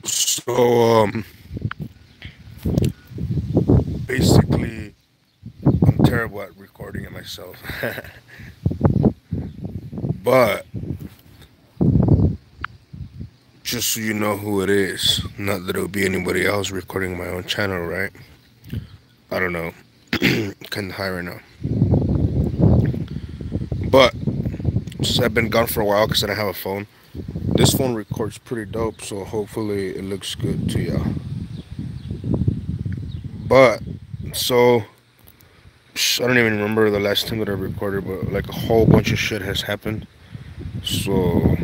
So basically, I'm terrible at recording it myself. But just so you know who it is, not that it'll be anybody else recording my own channel, right? I don't know. Kind of high right now. But since I've been gone for a while because I don't have a phone, this phone records pretty dope, so hopefully it looks good to y'all. But so I don't even remember the last time that I recorded, but like a whole bunch of shit has happened. So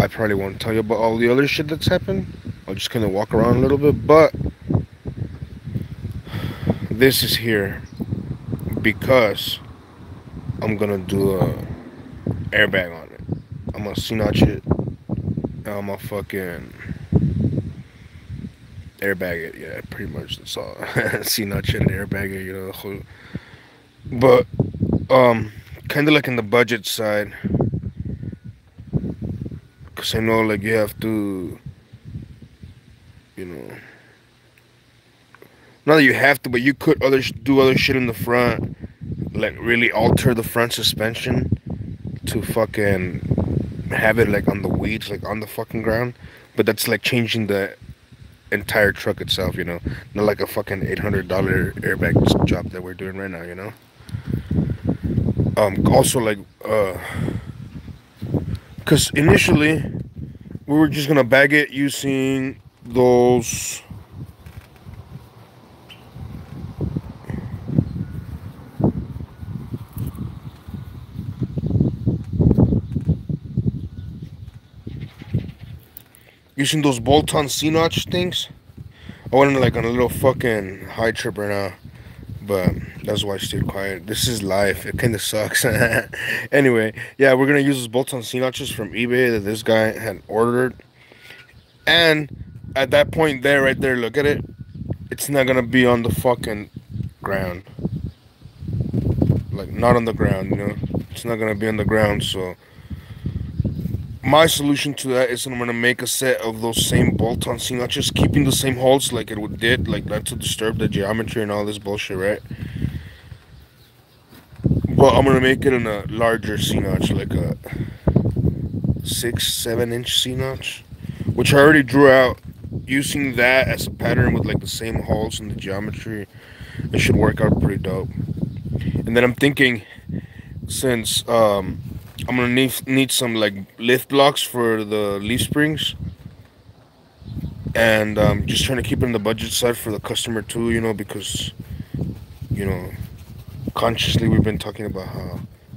I probably won't tell you about all the other shit that's happened. I'll just kind of walk around a little bit. But this is here because I'm gonna do a airbag on it. I'm gonna C-notch it. I'm gonna fucking airbag it. Yeah, pretty much that's all. C-notch it and airbag it. You know the whole. But kind of like in the budget side, cause I know like you have to, you know, not that you have to, but you could do other shit in the front, like really alter the front suspension to fucking have it like on the weeds, like on the fucking ground. But that's like changing the entire truck itself, you know, not like a fucking $800 airbag job that we're doing right now, you know. Also like cause initially we were just gonna bag it using those bolt-on C-notch things. I went like on a little fucking high trip right now, but that's why I stayed quiet. This is life. It kind of sucks. Anyway, yeah, we're gonna use those bolt-on C-notches from eBay that this guy had ordered, and at that point there, right there, look at it. It's not gonna be on the fucking ground, like not on the ground, you know. It's not gonna be on the ground, so my solution to that is I'm gonna make a set of those same bolt-on C notches, keeping the same holes like it did, like not to disturb the geometry and all this bullshit, right? But I'm gonna make it in a larger C notch, like a 6, 7 inch C notch, which I already drew out using that as a pattern with like the same holes in the geometry. It should work out pretty dope. And then I'm thinking, since I'm gonna need some like lift blocks for the leaf springs, and just trying to keep it in the budget side for the customer too, you know, because you know consciously we've been talking about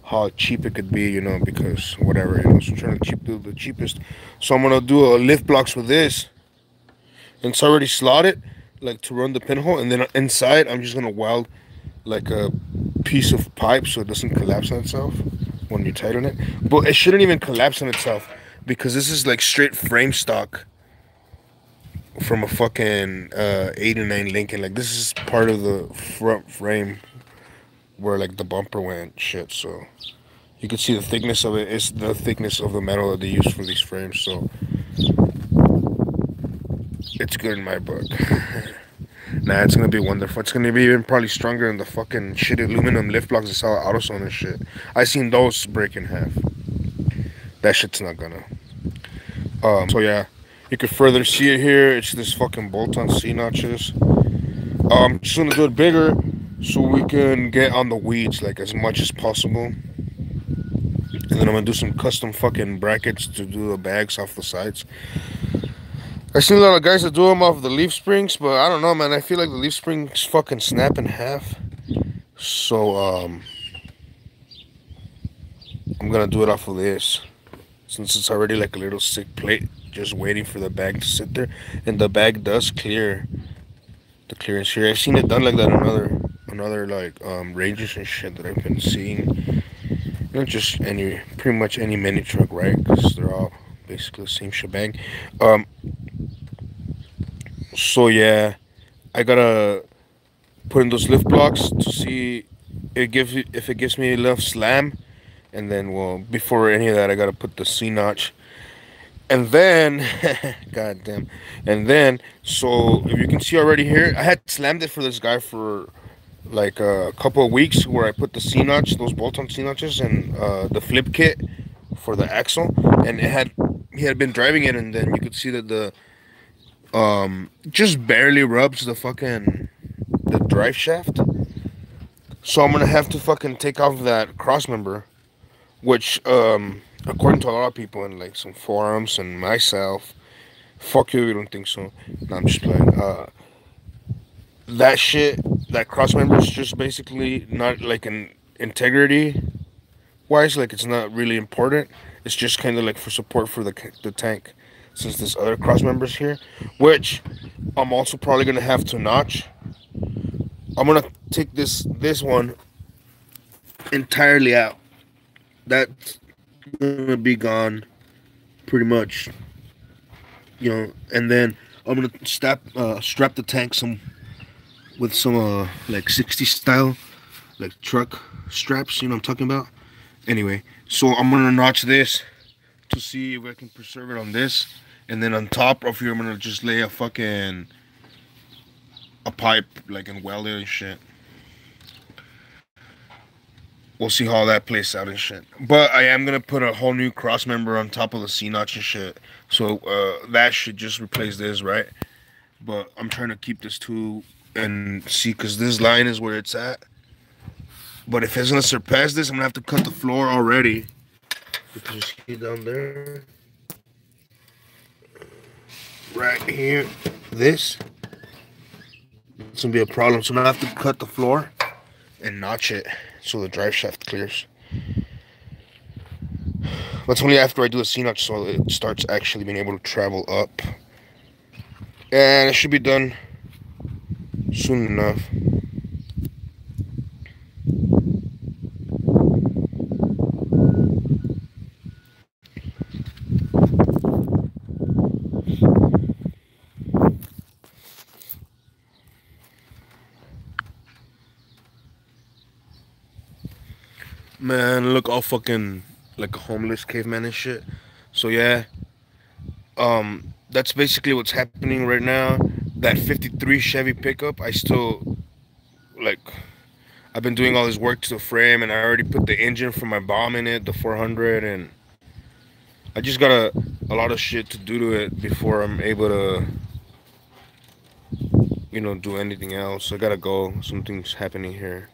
how cheap it could be, you know, because whatever, you know, so I'm trying to do the cheapest. So I'm gonna do a lift blocks with this, and it's already slotted like to run the pinhole, and then inside I'm just gonna weld like a piece of pipe so it doesn't collapse on itself when you tighten it. But it shouldn't even collapse on itself because this is like straight frame stock from a fucking 89 Lincoln. Like this is part of the front frame where like the bumper went shit. So you can see the thickness of it is the thickness of the metal that they use for these frames. So it's good in my book. Nah, it's gonna be wonderful. It's gonna be even probably stronger than the fucking shit aluminum lift blocks that sell at AutoZone and shit. I seen those break in half. That shit's not gonna. So yeah, you could further see it here. It's this fucking bolt-on C notches. Just gonna do it bigger so we can get on the weeds like as much as possible. And then I'm gonna do some custom fucking brackets to do the bags off the sides. I've seen a lot of guys that do them off the leaf springs, but I don't know, man. I feel like the leaf springs fucking snap in half. So, I'm gonna do it off of this. Since it's already like a little sick plate, just waiting for the bag to sit there. And the bag does clear the clearance here. I've seen it done like that on another like, Rangers and shit that I've been seeing. Not just pretty much any mini truck, right? Because they're all basically the same shebang. So yeah, I gotta put in those lift blocks to see if it gives me enough slam, and then well before any of that I gotta put the C notch, And then, god damn, and then, so if you can see already here, I had slammed it for this guy for like a couple of weeks, where I put the C notch, those bolt-on C notches, and the flip kit for the axle, and it had he had been driving it, and then you could see that the just barely rubs the drive shaft. So I'm gonna have to fucking take off that cross member, which according to a lot of people in like some forums and myself, fuck you, you don't think so? No, I'm just playing. That shit, that cross member is just basically not like an integrity wise, like it's not really important. It's just kind of like for support for the tank, since this other cross members here, which I'm also probably gonna have to notch. I'm gonna take this one entirely out. That's gonna be gone pretty much, and then I'm gonna strap the tank some with some like 60 style like truck straps. You know what I'm talking about. Anyway, so I'm gonna notch this to see if I can preserve it on this, and then on top of here I'm gonna just lay a pipe like and weld it and shit. We'll see how that plays out and shit. But I am gonna put a whole new cross member on top of the C notch and shit. So that should just replace this, right? But I'm trying to keep this too and see, because this line is where it's at. But if it's gonna surpass this, I'm gonna have to cut the floor already. You can see down there, right here. This it's gonna be a problem. So I'm gonna have to cut the floor and notch it so the drive shaft clears. That's only after I do a C notch, so it starts actually being able to travel up. And it should be done soon enough. Man, look all fucking like a homeless caveman and shit. So yeah, that's basically what's happening right now. That 53 Chevy pickup, I still like. I've been doing all this work to the frame, and I already put the engine for my bomb in it, the 400, and I just got a lot of shit to do to it before I'm able to, do anything else. I gotta go. Something's happening here.